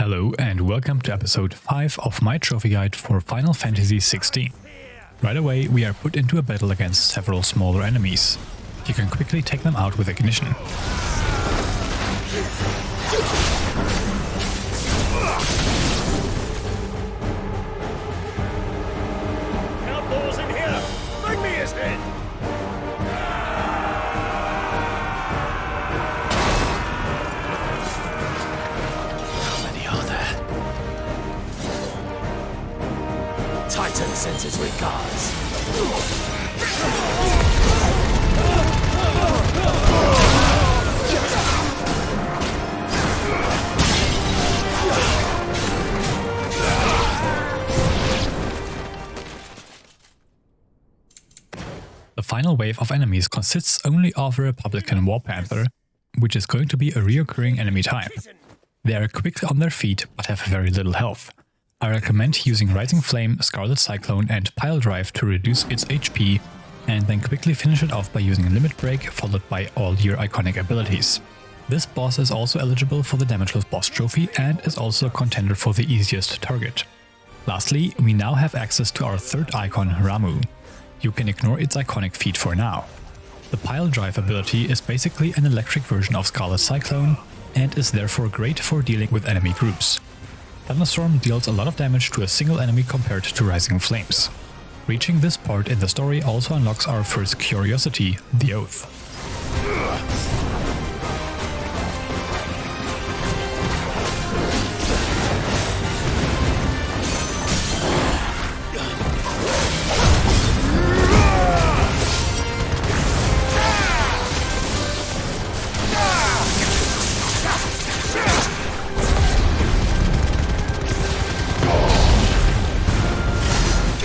Hello and welcome to episode 5 of my trophy guide for Final Fantasy XVI. Right away we are put into a battle against several smaller enemies. You can quickly take them out with ignition. Outlaws in here! Bring me his head! Titan sends his regards. The final wave of enemies consists only of a Republican War Panther, which is going to be a reoccurring enemy type. They are quick on their feet but have very little health. I recommend using Rising Flame, Scarlet Cyclone and Pile Drive to reduce its HP, and then quickly finish it off by using Limit Break followed by all your iconic abilities. This boss is also eligible for the Damageless Boss trophy and is also a contender for the easiest target. Lastly, we now have access to our third icon, Ramuh. You can ignore its iconic feat for now. The Pile Drive ability is basically an electric version of Scarlet Cyclone and is therefore great for dealing with enemy groups. Thunderstorm deals a lot of damage to a single enemy compared to Rising Flames. Reaching this part in the story also unlocks our first curiosity, the Oath.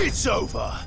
It's over!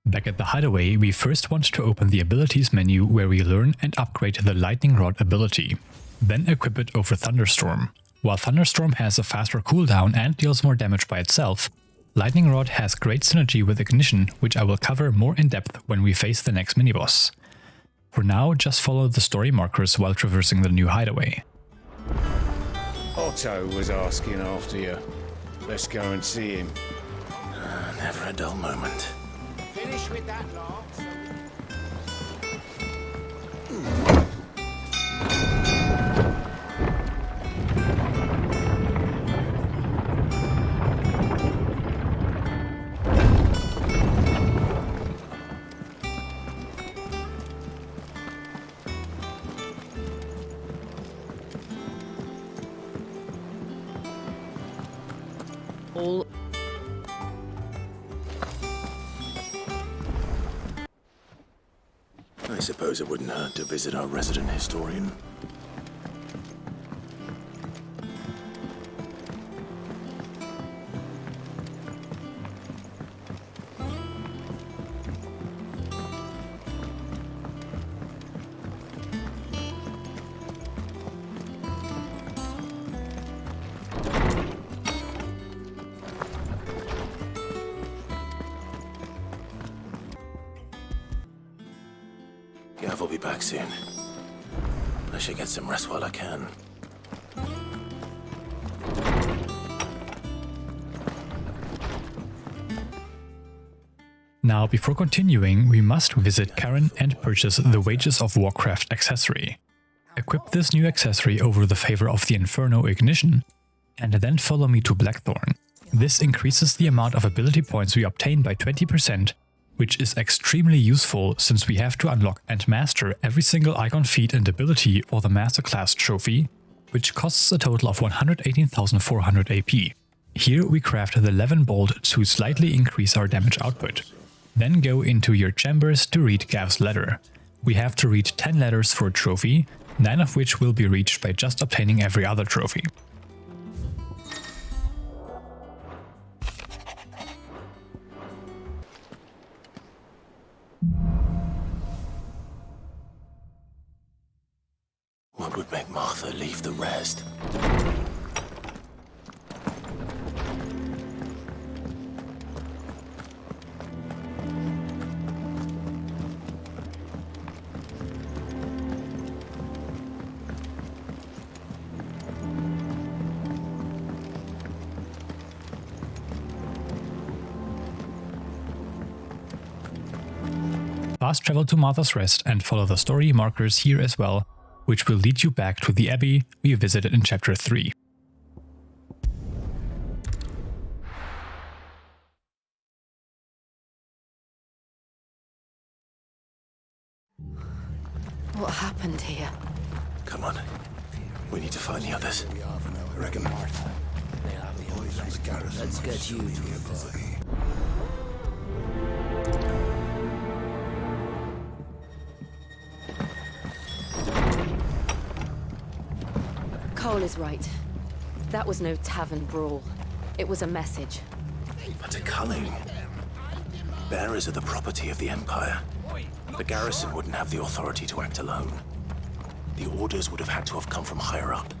Back at the hideaway, we first want to open the abilities menu where we learn and upgrade the Lightning Rod ability, then equip it over Thunderstorm. While Thunderstorm has a faster cooldown and deals more damage by itself, Lightning Rod has great synergy with Ignition, which I will cover more in depth when we face the next miniboss. For now, just follow the story markers while traversing the new hideaway. Otto was asking after you. Let's go and see him. Never a dull moment. Finish with that lot. All I suppose it wouldn't hurt to visit our resident historian. Gav will be back soon. I should get some rest while I can. Now, before continuing, we must visit Caer and purchase the Wages of Warcraft accessory. Equip this new accessory over the favor of the Inferno Ignition, and then follow me to Blackthorn. This increases the amount of ability points we obtain by 20%, which is extremely useful since we have to unlock and master every single icon feat and ability for the Masterclass trophy, which costs a total of 118,400 AP. Here we craft the Levinbolt to slightly increase our damage output. Then go into your chambers to read Gav's letter. We have to read 10 letters for a trophy, 9 of which will be reached by just obtaining every other trophy. What would make Martha leave the rest? Fast travel to Martha's Rest and follow the story markers here as well, which will lead you back to the abbey we visited in chapter 3. What happened here? Come on. We need to find the others. I reckon Martha. Let's get you to your body. Cole is right. That was no tavern brawl. It was a message. But a culling. Bearers are the property of the Empire. The garrison wouldn't have the authority to act alone. The orders would have had to have come from higher up.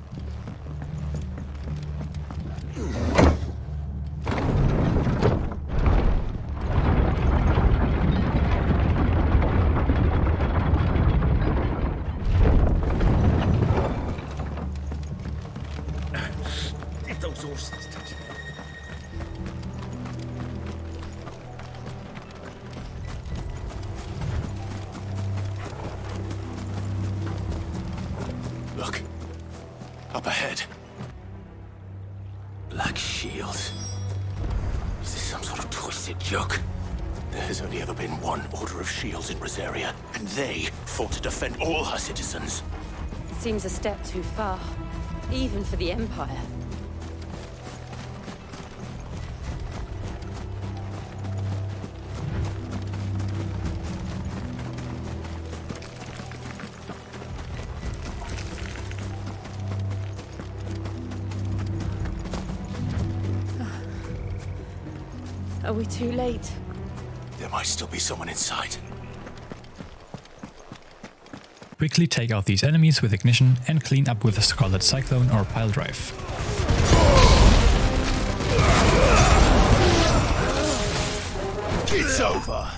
If those horses touch it. Look. Up ahead. Black shields. Is this some sort of twisted joke? There has only ever been one order of shields in Rosaria, and they fought to defend all her citizens. Seems a step too far, even for the Empire. Are we too late? There might still be someone inside. Quickly take out these enemies with ignition and clean up with the Scarlet Cyclone or Pile Drive. It's over!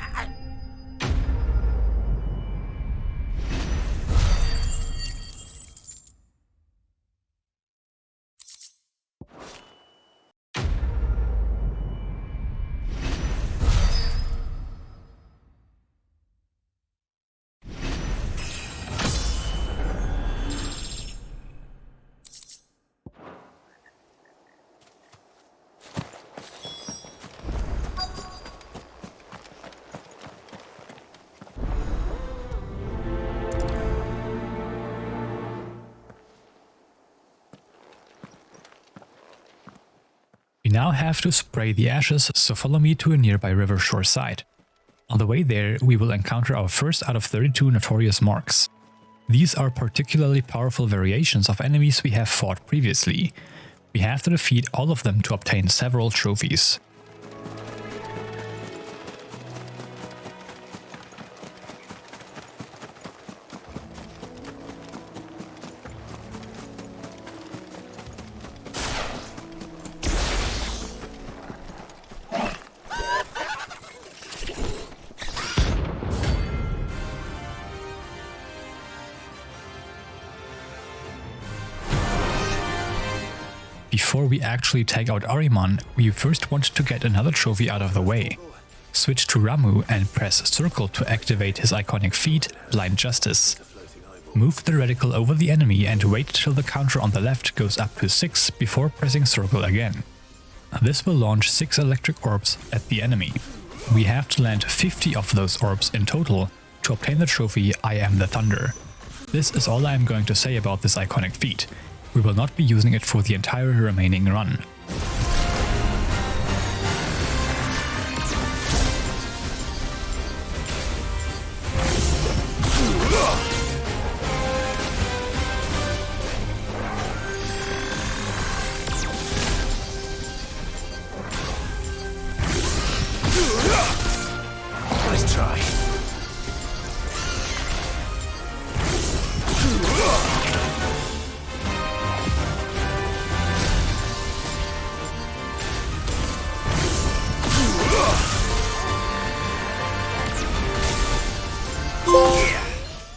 We now have to spray the ashes, so follow me to a nearby river shore site. On the way there, we will encounter our first out of 32 Notorious marks. These are particularly powerful variations of enemies we have fought previously. We have to defeat all of them to obtain several trophies. Before we actually take out Ahriman, we first want to get another trophy out of the way. Switch to Ramu and press circle to activate his iconic feat, Blind Justice. Move the reticle over the enemy and wait till the counter on the left goes up to 6 before pressing circle again. This will launch 6 electric orbs at the enemy. We have to land 50 of those orbs in total to obtain the trophy I Am the Thunder. This is all I am going to say about this iconic feat. We will not be using it for the entire remaining run.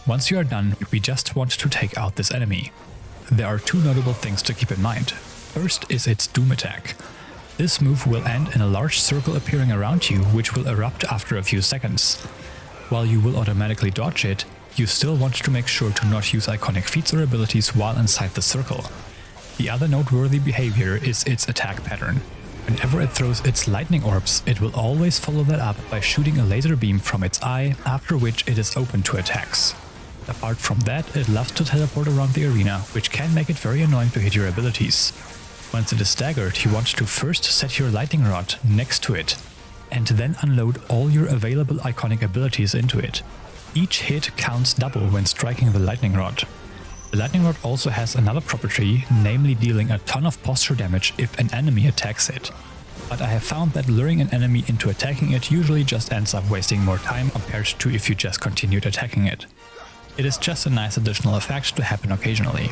Once you are done, we just want to take out this enemy. There are two notable things to keep in mind. First is its Doom attack. This move will end in a large circle appearing around you, which will erupt after a few seconds. While you will automatically dodge it, you still want to make sure to not use iconic feats or abilities while inside the circle. The other noteworthy behavior is its attack pattern. Whenever it throws its lightning orbs, it will always follow that up by shooting a laser beam from its eye, after which it is open to attacks. Apart from that, it loves to teleport around the arena, which can make it very annoying to hit your abilities. Once it is staggered, you want to first set your lightning rod next to it, and then unload all your available iconic abilities into it. Each hit counts double when striking the lightning rod. The lightning rod also has another property, namely dealing a ton of posture damage if an enemy attacks it. But I have found that luring an enemy into attacking it usually just ends up wasting more time compared to if you just continued attacking it. It is just a nice additional effect to happen occasionally.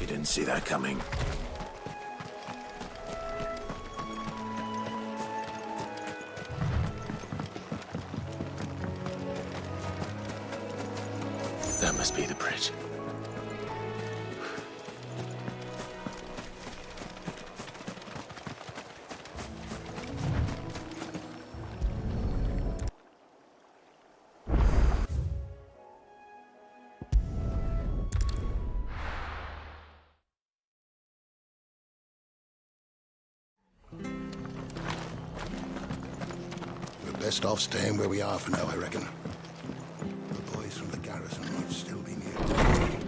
You didn't see that coming. That must be the bridge. Best off staying where we are for now, I reckon. The boys from the garrison might still be nearby.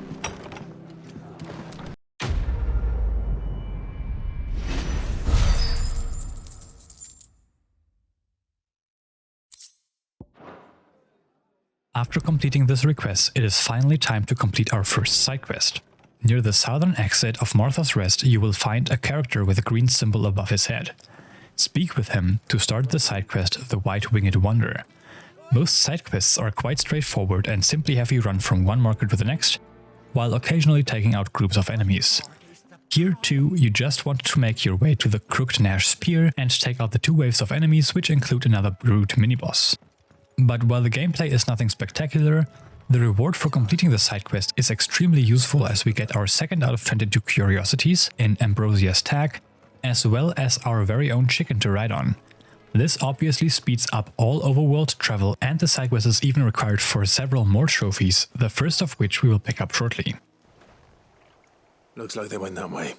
After completing this request, it is finally time to complete our first side quest. Near the southern exit of Martha's Rest, you will find a character with a green symbol above his head. Speak with him to start the side quest, the White-Winged Wanderer. Most side quests are quite straightforward and simply have you run from one marker to the next, while occasionally taking out groups of enemies. Here too, you just want to make your way to the Crooked Nash Spear and take out the two waves of enemies, which include another brute mini-boss. But while the gameplay is nothing spectacular, the reward for completing the side quest is extremely useful, as we get our 2nd out of 22 curiosities in Ambrosia's Tag, as well as our very own chicken to ride on. This obviously speeds up all overworld travel, and the side quest is even required for several more trophies, the first of which we will pick up shortly. Looks like they went that way.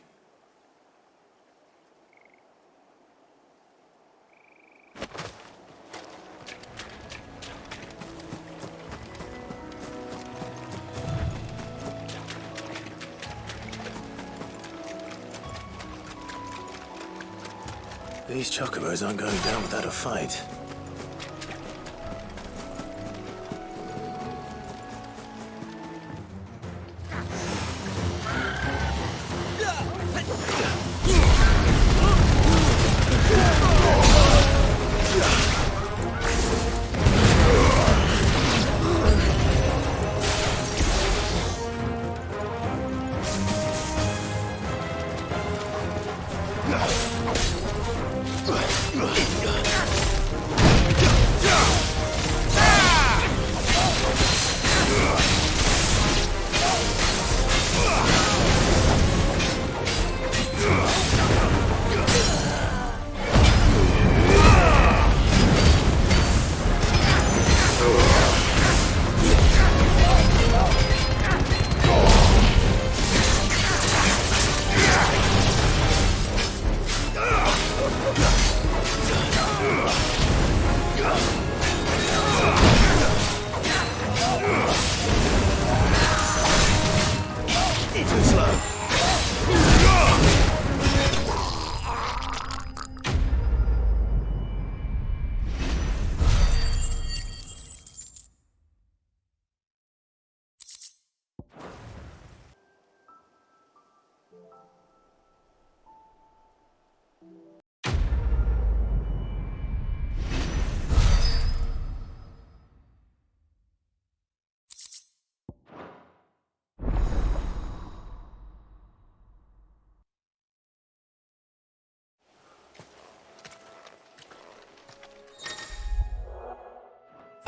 These chocobos aren't going down without a fight.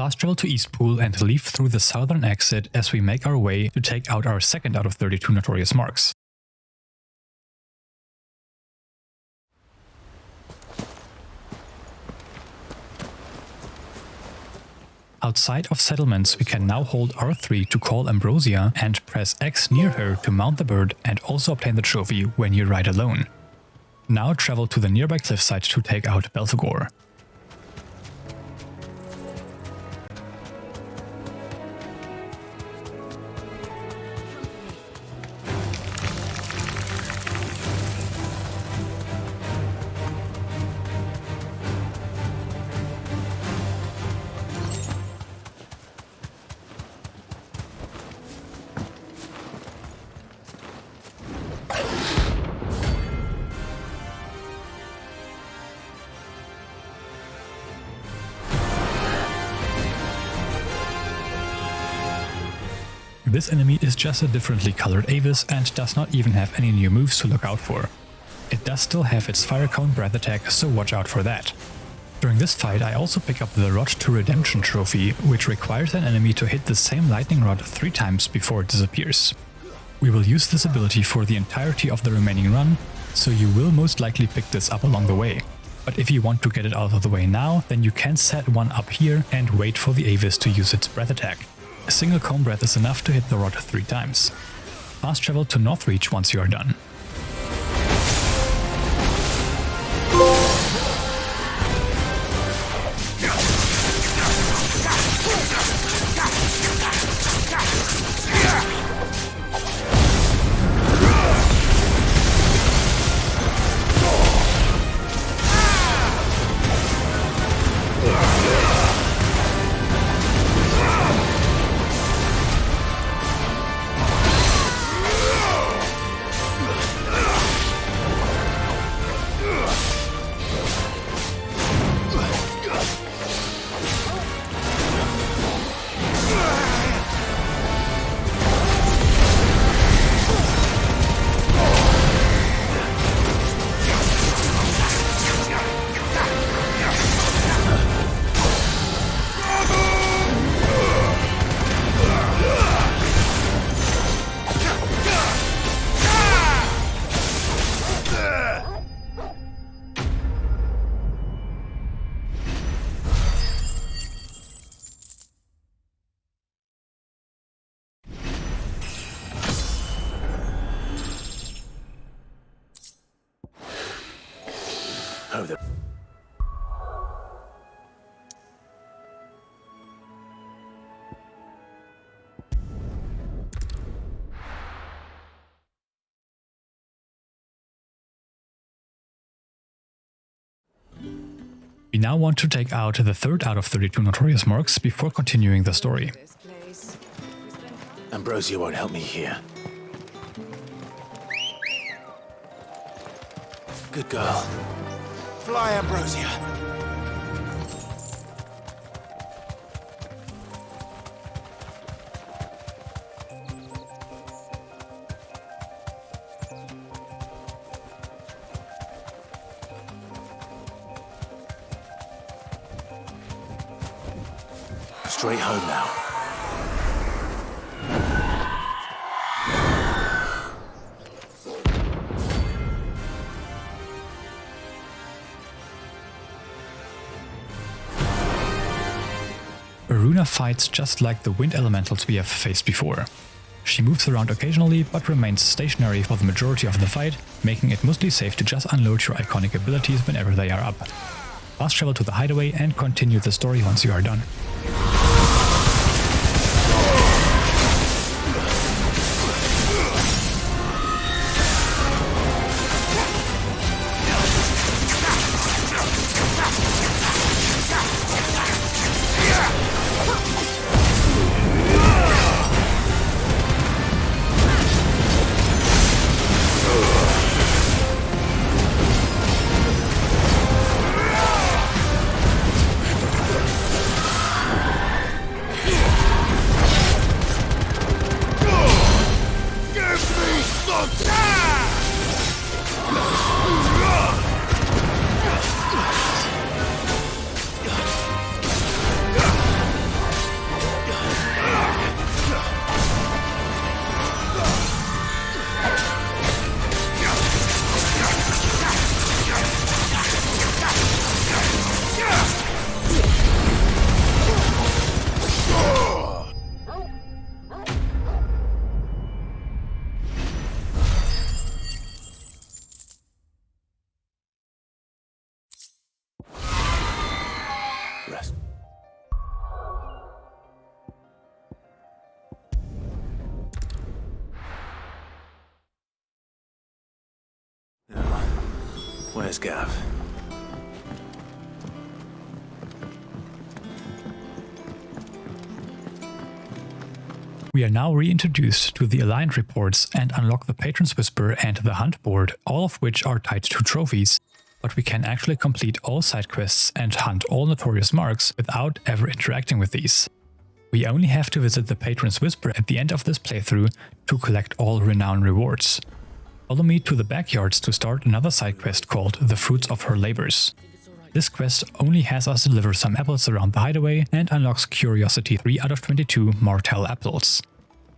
Fast travel to Eastpool and leave through the southern exit as we make our way to take out our second out of 32 Notorious marks. Outside of settlements, we can now hold R3 to call Ambrosia and press X near her to mount the bird and also obtain the trophy when you ride alone. Now travel to the nearby cliffside to take out Belphegor. This enemy is just a differently colored Avis and does not even have any new moves to look out for. It does still have its fire cone breath attack, so watch out for that. During this fight I also pick up the Rod to Redemption trophy, which requires an enemy to hit the same lightning rod 3 times before it disappears. We will use this ability for the entirety of the remaining run, so you will most likely pick this up along the way. But if you want to get it out of the way now, then you can set one up here and wait for the Avis to use its breath attack. A single cone breath is enough to hit the rod 3 times. Fast travel to Northreach once you are done. Oh, the... We now want to take out the third out of 32 Notorious marks before continuing the story. Ambrosia won't help me here. Good girl. Fly, Ambrosia. Straight home now. Aruna fights just like the wind elementals we have faced before. She moves around occasionally but remains stationary for the majority of the fight, making it mostly safe to just unload your iconic abilities whenever they are up. Fast travel to the hideaway and continue the story once you are done. Where's Gav? We are now reintroduced to the Aligned reports and unlock the Patron's Whisper and the Hunt board, all of which are tied to trophies, but we can actually complete all side quests and hunt all Notorious marks without ever interacting with these. We only have to visit the Patron's Whisper at the end of this playthrough to collect all renown rewards. Follow me to the backyards to start another side quest called The Fruits of Her Labors. This quest only has us deliver some apples around the hideaway and unlocks Curiosity 3 out of 22 Martell apples.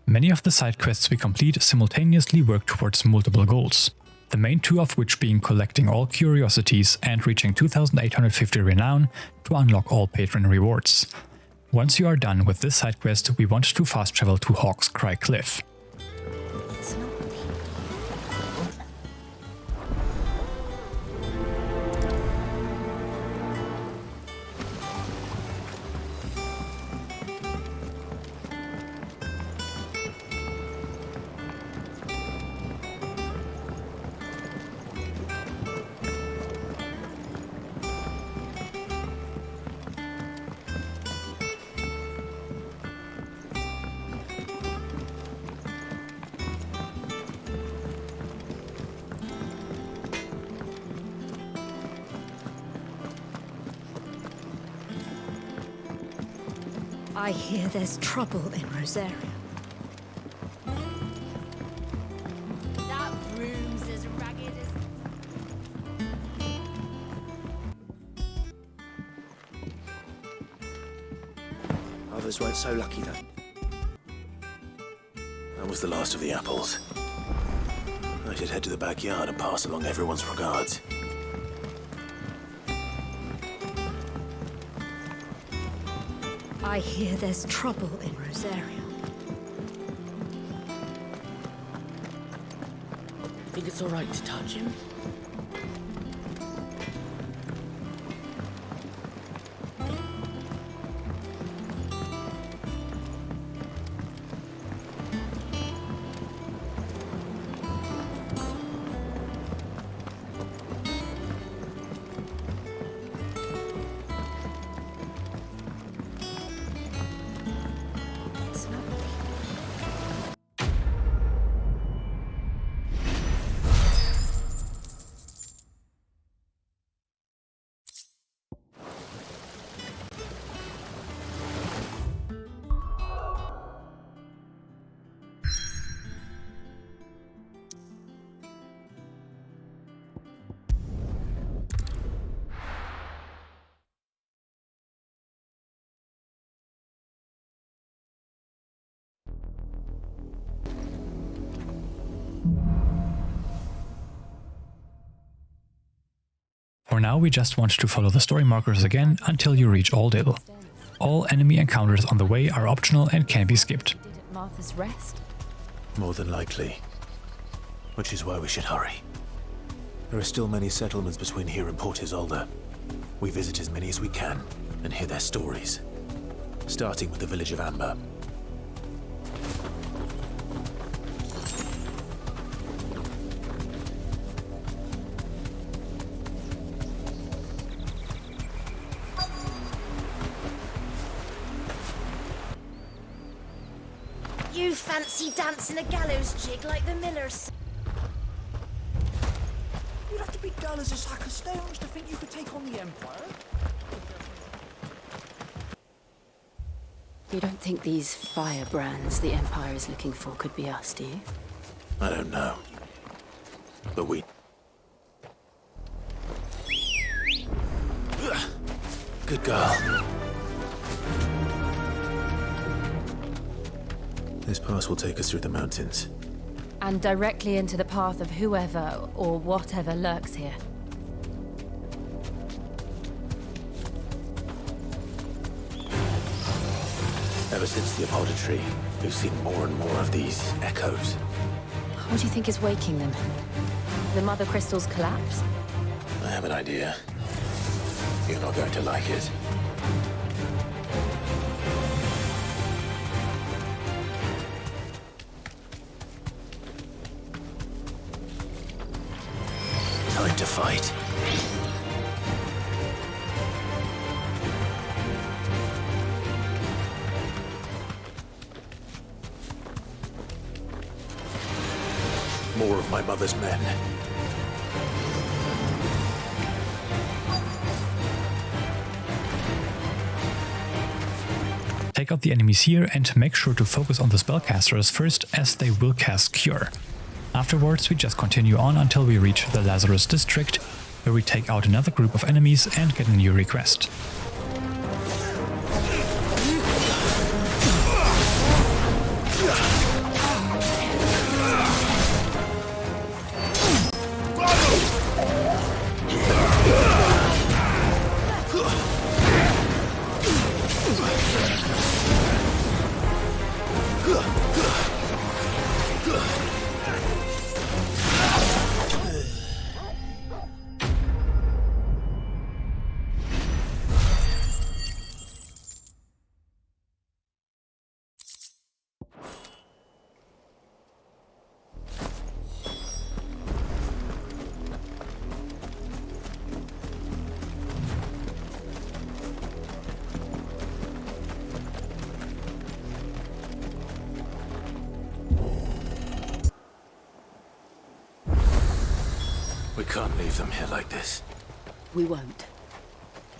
Many of the side quests we complete simultaneously work towards multiple goals, the main two of which being collecting all curiosities and reaching 2850 renown to unlock all patron rewards. Once you are done with this side quest, we want to fast travel to Hawk's Cry Cliff. I hear there's trouble in Rosaria. That room's as ragged as... Others weren't so lucky though. That was the last of the apples. I should head to the backyard and pass along everyone's regards. I hear there's trouble in Rosaria. Think it's alright to touch him? For now, we just want to follow the story markers again until you reach Aldale. All enemy encounters on the way are optional and can be skipped. Did at Martha's Rest? More than likely. Which is why we should hurry. There are still many settlements between here and Port Isolde. We visit as many as we can and hear their stories. Starting with the village of Amber. You fancy dancing a gallows jig like the millers? You'd have to be dull as a sack of stones to think you could take on the Empire. You don't think these firebrands the Empire is looking for could be us, do you? I don't know. But we... Ugh. Good girl. This pass will take us through the mountains. And directly into the path of whoever or whatever lurks here. Ever since the Apollo tree, we've seen more and more of these echoes. What do you think is waking them? The Mother Crystal's collapse? I have an idea. You're not going to like it. Time to fight. More of my mother's men. Take out the enemies here and make sure to focus on the spellcasters first, as they will cast Cure. Afterwards we just continue on until we reach the Lazarus district, where we take out another group of enemies and get a new request. We can't leave them here like this. We won't.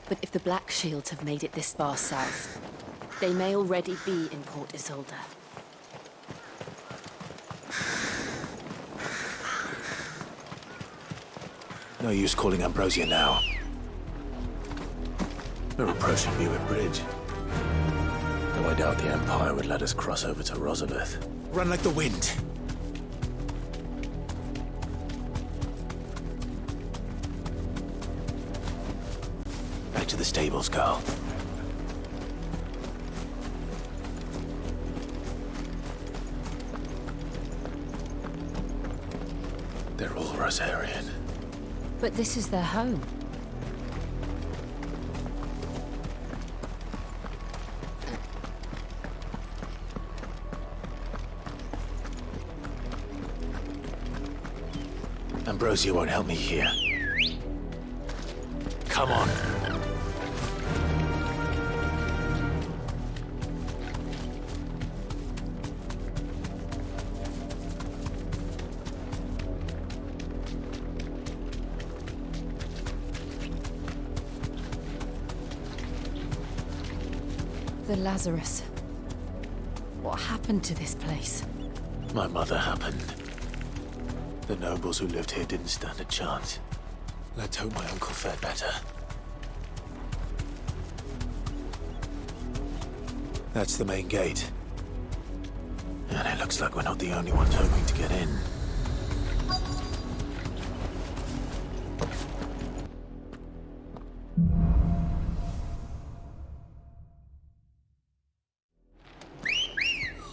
But if the Black Shields have made it this far south, they may already be in Port Isolde. No use calling Ambrosia now. We're approaching Newick Bridge. Though I doubt the Empire would let us cross over to Rosabeth. Run like the wind! Back to the stables, Carl. They're all Rosarian. But this is their home. Ambrosia won't help me here. Come on. The Lazarus. What happened to this place? My mother happened. The nobles who lived here didn't stand a chance. Let's hope my uncle fared better. That's the main gate. And it looks like we're not the only ones hoping to get in.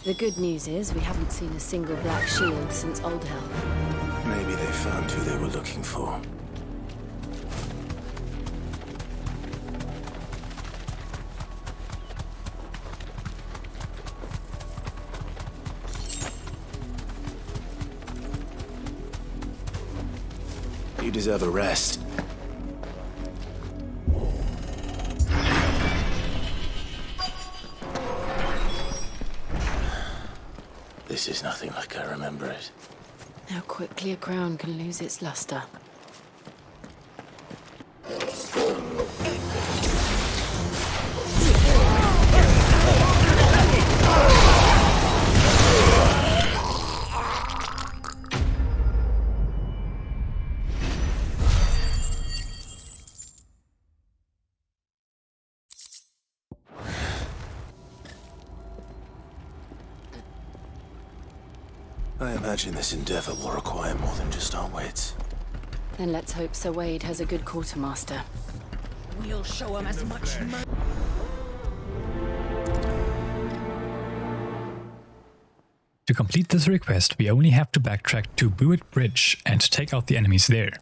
The good news is we haven't seen a single Black Shield since Old Hell. Maybe they found who they were looking for. You deserve a rest. This is nothing like I remember it. How quickly a crown can lose its luster. I imagine this endeavor will require more than just our wits. Then let's hope Sir Wade has a good quartermaster. We'll show him as much money. To complete this request, we only have to backtrack to Buick Bridge and take out the enemies there.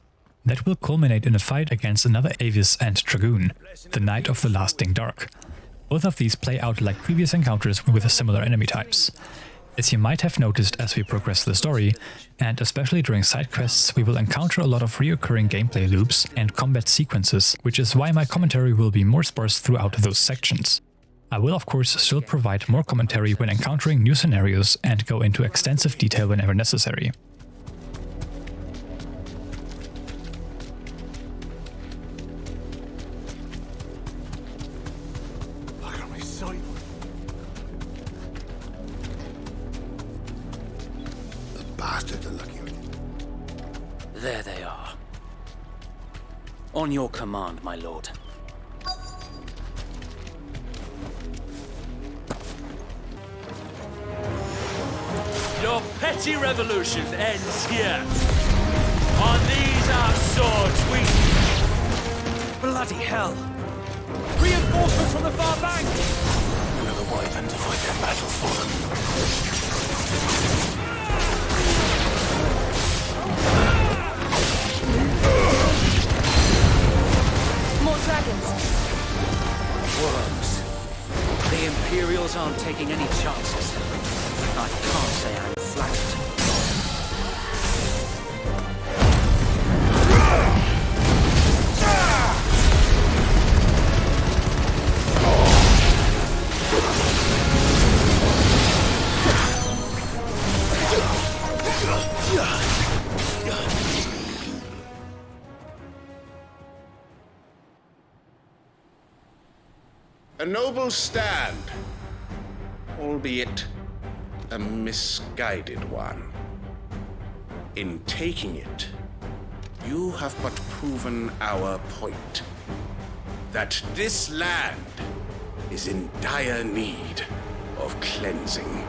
That will culminate in a fight against another Avis and Dragoon, the Knight of the Lasting Dark. Both of these play out like previous encounters with similar enemy types. As you might have noticed as we progress the story, and especially during side quests, we will encounter a lot of recurring gameplay loops and combat sequences, which is why my commentary will be more sparse throughout those sections. I will of course still provide more commentary when encountering new scenarios and go into extensive detail whenever necessary. bastards are lucky. There they are. On your command, my lord. Your petty revolution ends here. On these our swords we... Bloody hell! Reinforcements from the far bank! Another wyvern to fight their battle for them. More dragons! Worms. The Imperials aren't taking any chances. I can't say I'm flattered. A noble stand, albeit a misguided one. In taking it, you have but proven our point. That this land is in dire need of cleansing.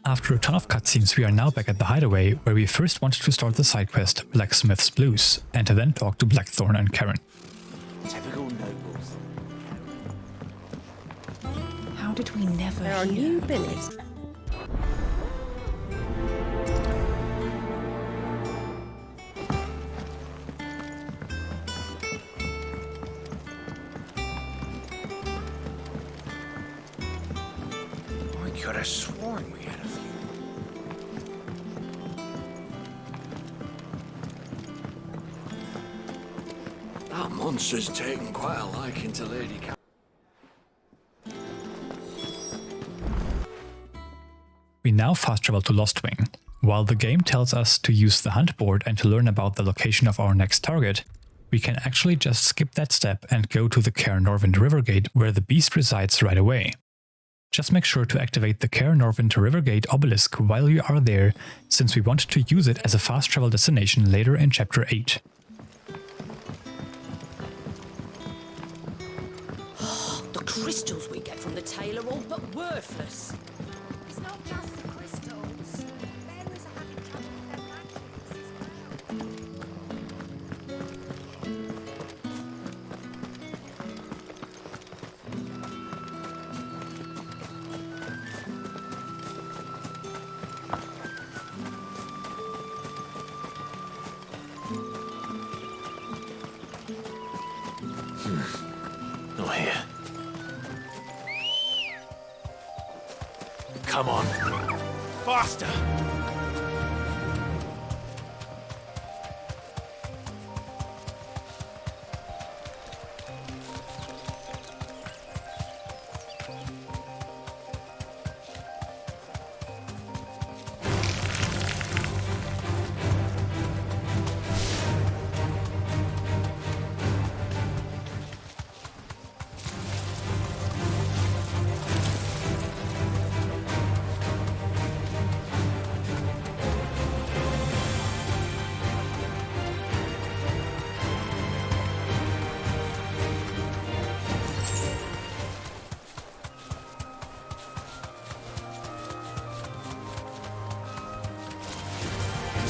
After a ton of cutscenes, we are now back at the hideaway, where we first wanted to start the side quest Blacksmith's Blues, and to then talk to Blackthorn and Caer. Typical nobles. How did we never There are hear new of billies. this? I could have sworn we had a few. That monster's taken quite a liking to Lady Caer. We now fast travel to Lostwing. While the game tells us to use the hunt board and to learn about the location of our next target, we can actually just skip that step and go to the Caer Norvent Rivergate, where the beast resides right away. Just make sure to activate the Caer Norvent Rivergate obelisk while you are there, since we want to use it as a fast travel destination later in Chapter 8. The crystals we get from the tail are all but worthless. It's not just the crystals. Bearers are having trouble with their magics as well. Not here. Come on. Faster!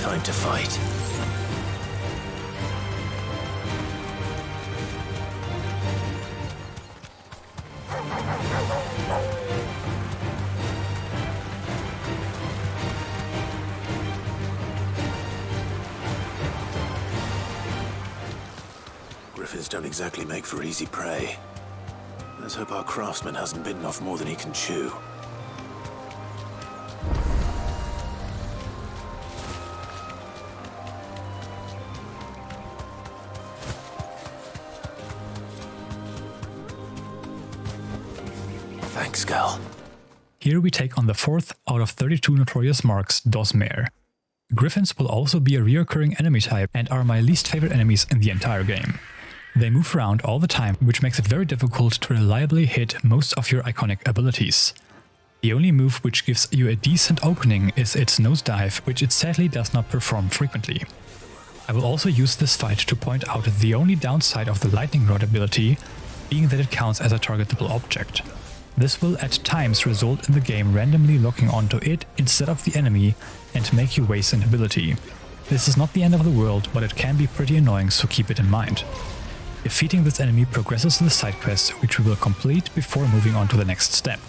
Time to fight. Griffins don't exactly make for easy prey. Let's hope our craftsman hasn't bitten off more than he can chew. Thanks, Gal. Here we take on the 4th out of 32 Notorious marks, Dozmare. Griffins will also be a reoccurring enemy type and are my least favorite enemies in the entire game. They move around all the time, which makes it very difficult to reliably hit most of your iconic abilities. The only move which gives you a decent opening is its nosedive, which it sadly does not perform frequently. I will also use this fight to point out the only downside of the lightning rod ability, being that it counts as a targetable object. This will at times result in the game randomly locking onto it instead of the enemy and make you waste an ability. This is not the end of the world, but it can be pretty annoying, so keep it in mind. Defeating this enemy progresses the side quest, which we will complete before moving on to the next step.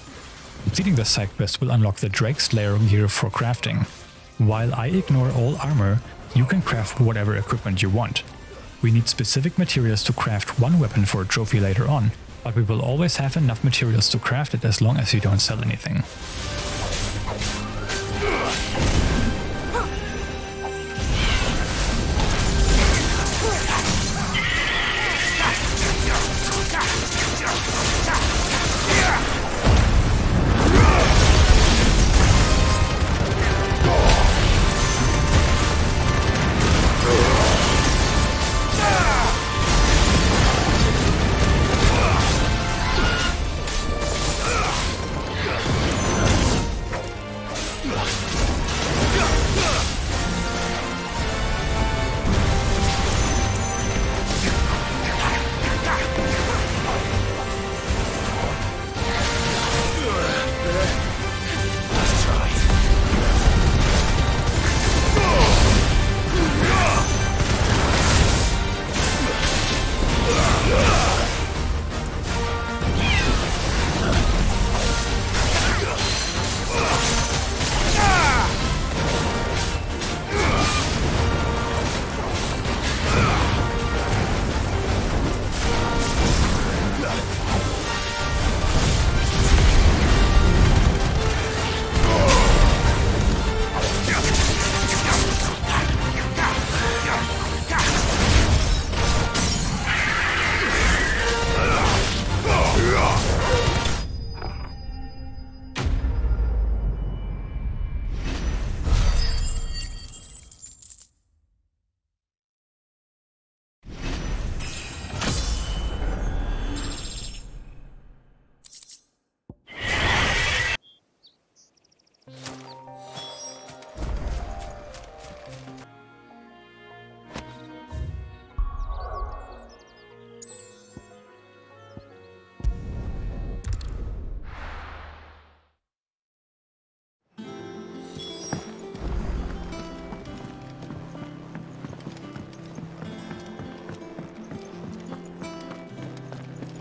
Completing the side quest will unlock the Drake Slayer gear for crafting. While I ignore all armor, you can craft whatever equipment you want. We need specific materials to craft one weapon for a trophy later on, but we will always have enough materials to craft it as long as you don't sell anything.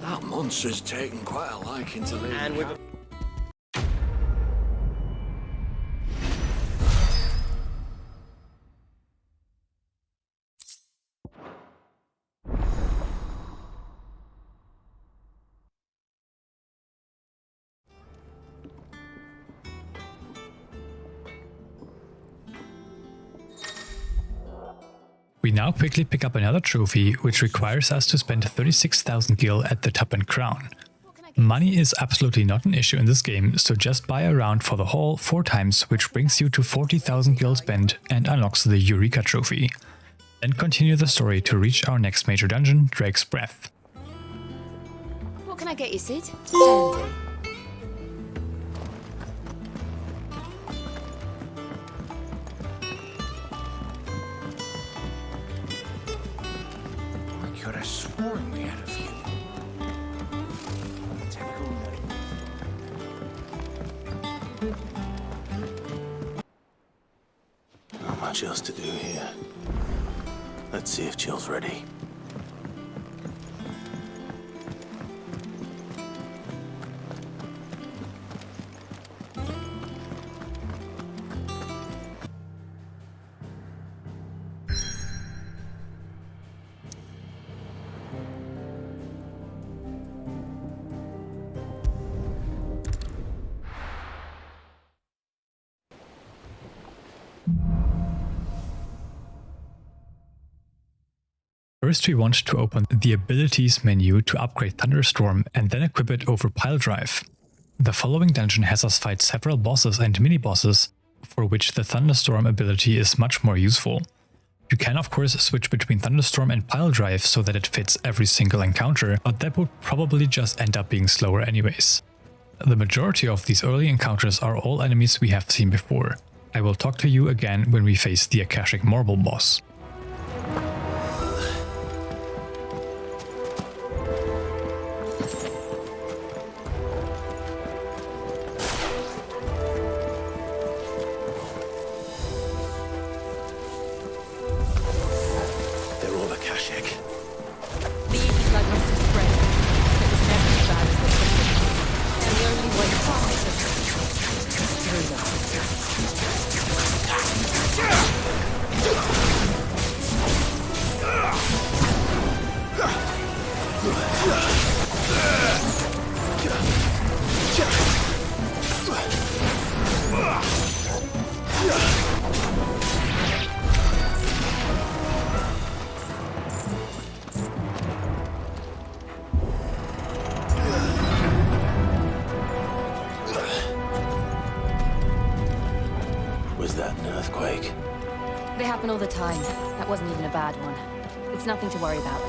That monster's taken quite a liking to me. And with We now quickly pick up another trophy, which requires us to spend 36,000 gil at the top and crown. Money is absolutely not an issue in this game, so just buy a round for the haul 4 times, which brings you to 40,000 gil spent and unlocks the Eureka trophy. Then continue the story to reach our next major dungeon, Drake's Breath. What can I get you, Sid? Dandy. I could have sworn we had a few. much else to do here. Let's see if Jill's ready. First, we want to open the Abilities menu to upgrade Thunderstorm and then equip it over Pile Drive. The following dungeon has us fight several bosses and mini-bosses, for which the Thunderstorm ability is much more useful. You can of course switch between Thunderstorm and Pile Drive so that it fits every single encounter, but that would probably just end up being slower anyways. The majority of these early encounters are all enemies we have seen before. I will talk to you again when we face the Akashic Morbol boss. Was that an earthquake? They happen all the time. That wasn't even a bad one. It's nothing to worry about.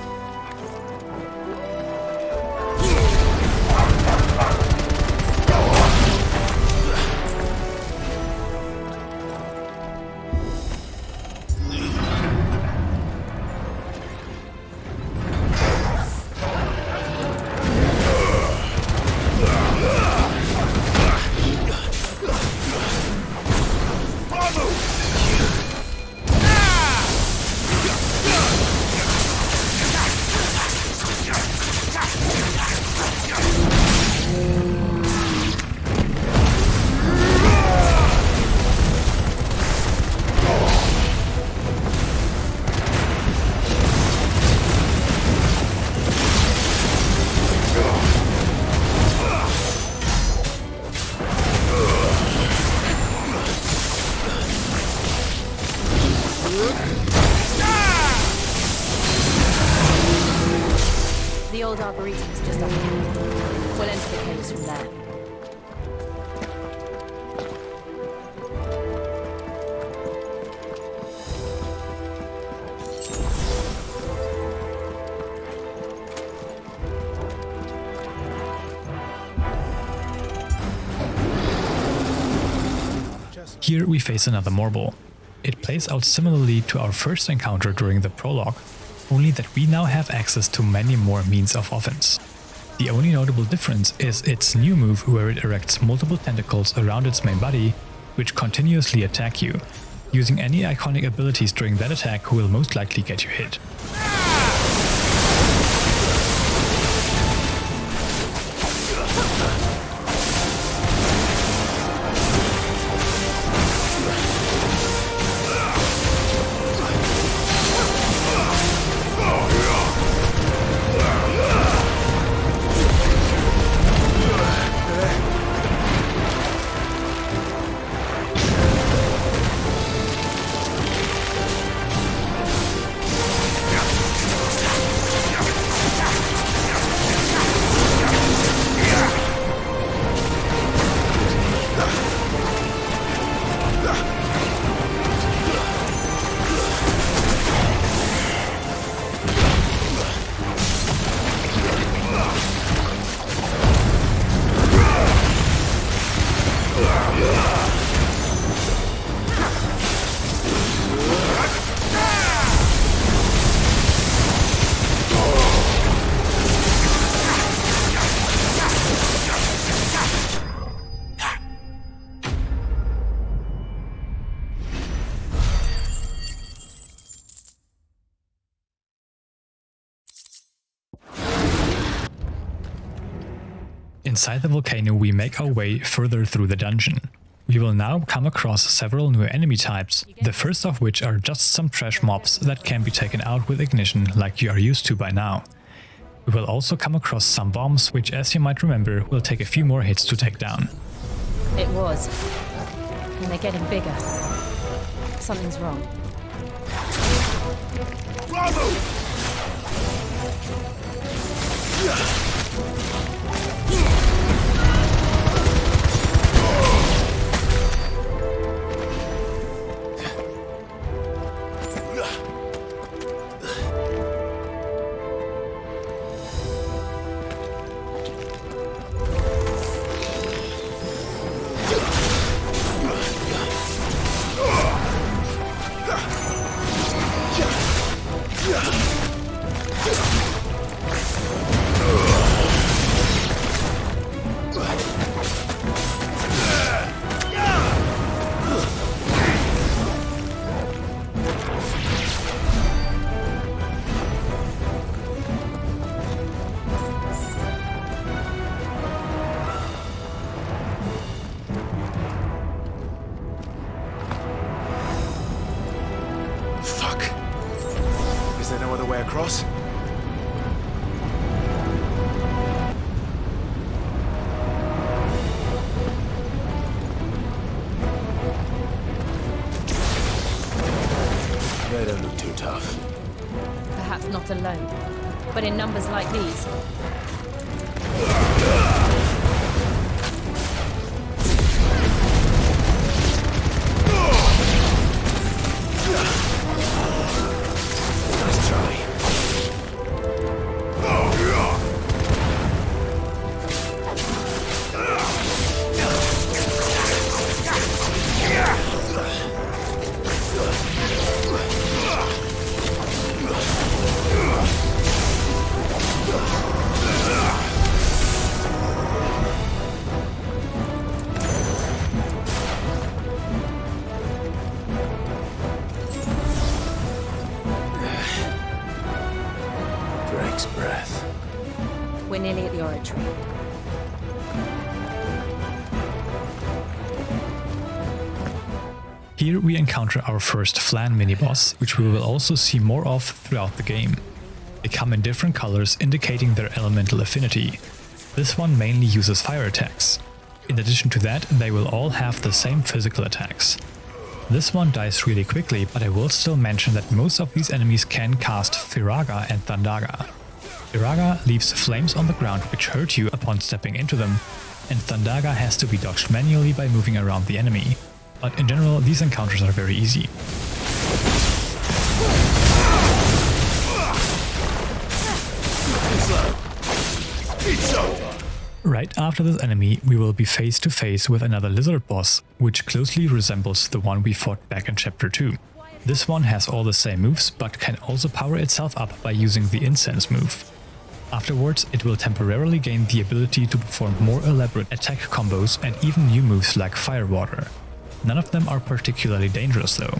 The old Arboretum is just up here. We'll enter the caves from there. Here we face another Morbol. It plays out similarly to our first encounter during the prologue, only that we now have access to many more means of offense. The only notable difference is its new move where it erects multiple tentacles around its main body, which continuously attack you. Using any iconic abilities during that attack will most likely get you hit. Inside the volcano we make our way further through the dungeon. We will now come across several new enemy types, the first of which are just some trash mobs that can be taken out with ignition like you are used to by now. We will also come across some bombs which, as you might remember, will take a few more hits to take down. It was. And they're getting bigger. Something's wrong. Bravo! Is there no other way across? They don't look too tough. Perhaps not alone, but in numbers like these. Nice try. Breath. We're nearly at the oratory. Here we encounter our first Flan mini-boss, which we will also see more of throughout the game. They come in different colors indicating their elemental affinity. This one mainly uses fire attacks. In addition to that, they will all have the same physical attacks. This one dies really quickly, but I will still mention that most of these enemies can cast Firaga and Thandaga. Firaga leaves flames on the ground which hurt you upon stepping into them, and Thandaga has to be dodged manually by moving around the enemy. But in general, these encounters are very easy. Right after this enemy, we will be face to face with another lizard boss, which closely resembles the one we fought back in Chapter 2. This one has all the same moves, but can also power itself up by using the incense move. Afterwards, it will temporarily gain the ability to perform more elaborate attack combos and even new moves like Fire Water. None of them are particularly dangerous though.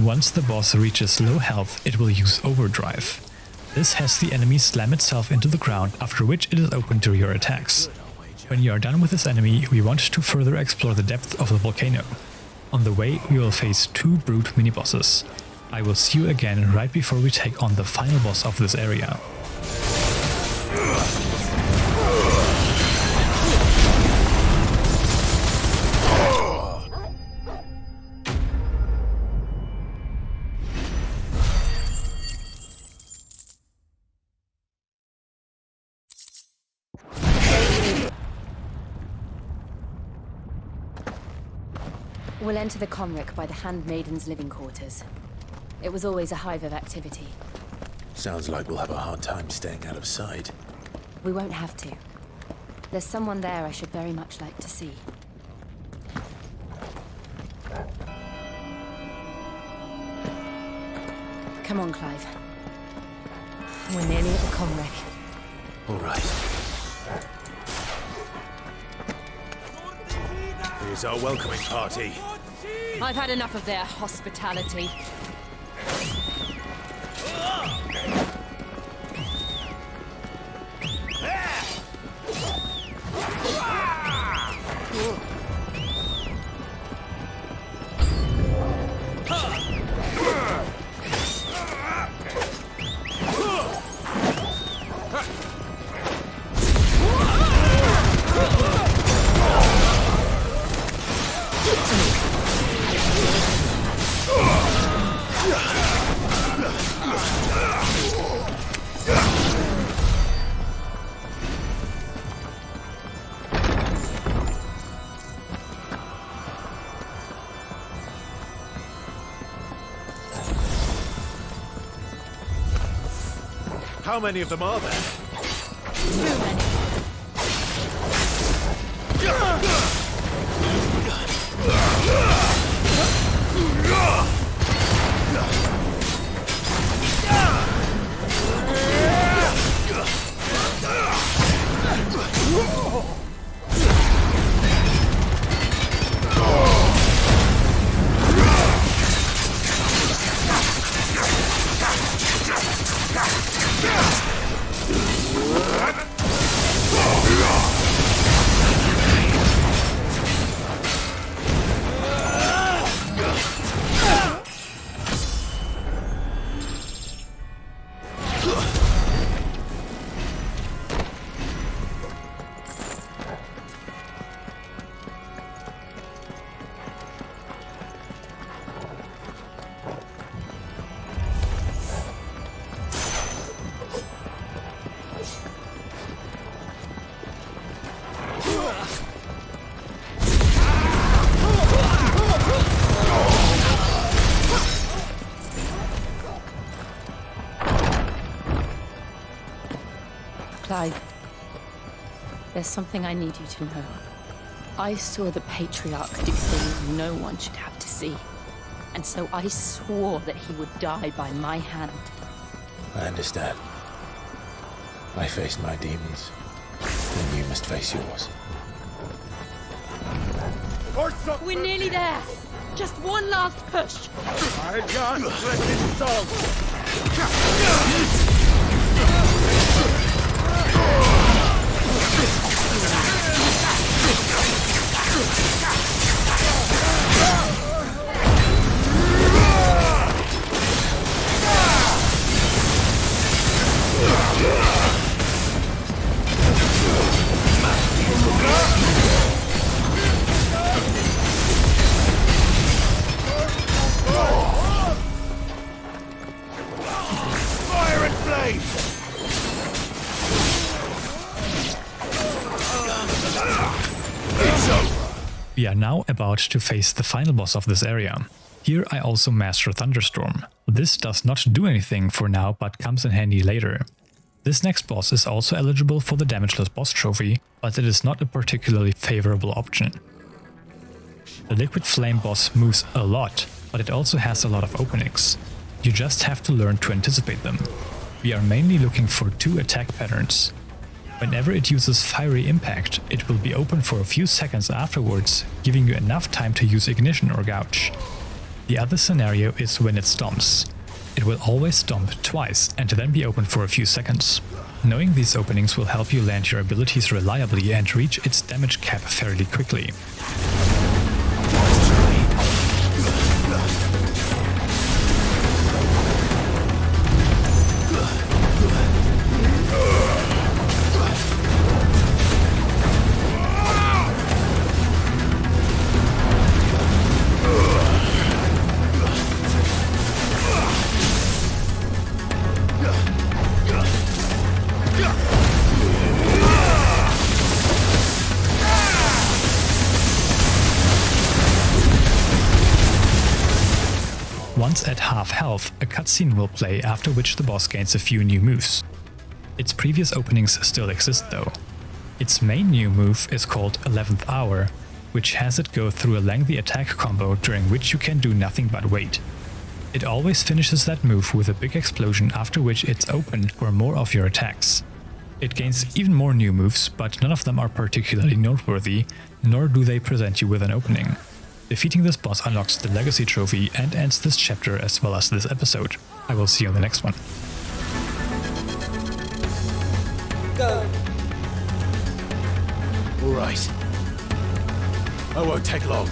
Once the boss reaches low health, it will use Overdrive. This has the enemy slam itself into the ground, after which it is open to your attacks. When you are done with this enemy, we want to further explore the depth of the volcano. On the way, we will face 2 brute mini-bosses. I will see you again right before we take on the final boss of this area. We'll enter the Comric by the Handmaiden's living quarters. It was always a hive of activity. Sounds like we'll have a hard time staying out of sight. We won't have to. There's someone there I should very much like to see. Come on, Clive. We're nearly at the Comric. All right. Here's our welcoming party. I've had enough of their hospitality. How many of them are there? Too many. Clive, there's something I need you to know. I saw the Patriarch do things no one should have to see. And so I swore that he would die by my hand. I understand. I faced my demons. Then you must face yours. We're nearly there. Just one last push. I can't let this song. Fire and flame! It's over. We are now about to face the final boss of this area. Here I also master Thunderstorm. This does not do anything for now, but comes in handy later. This next boss is also eligible for the damageless boss trophy, but it is not a particularly favorable option. The liquid flame boss moves a lot, but it also has a lot of openings. You just have to learn to anticipate them. We are mainly looking for two attack patterns. Whenever it uses Fiery Impact, it will be open for a few seconds afterwards, giving you enough time to use Ignition or Gouge. The other scenario is when it stomps. It will always stomp twice and then be open for a few seconds. Knowing these openings will help you land your abilities reliably and reach its damage cap fairly quickly. ends at half health, a cutscene will play after which the boss gains a few new moves. Its previous openings still exist though. Its main new move is called 11th Hour, which has it go through a lengthy attack combo during which you can do nothing but wait. It always finishes that move with a big explosion, after which it's open for more of your attacks. It gains even more new moves, but none of them are particularly noteworthy, nor do they present you with an opening. Defeating this boss unlocks the Legacy trophy and ends this chapter as well as this episode. I will see you on the next one. Go. All right. I won't take long.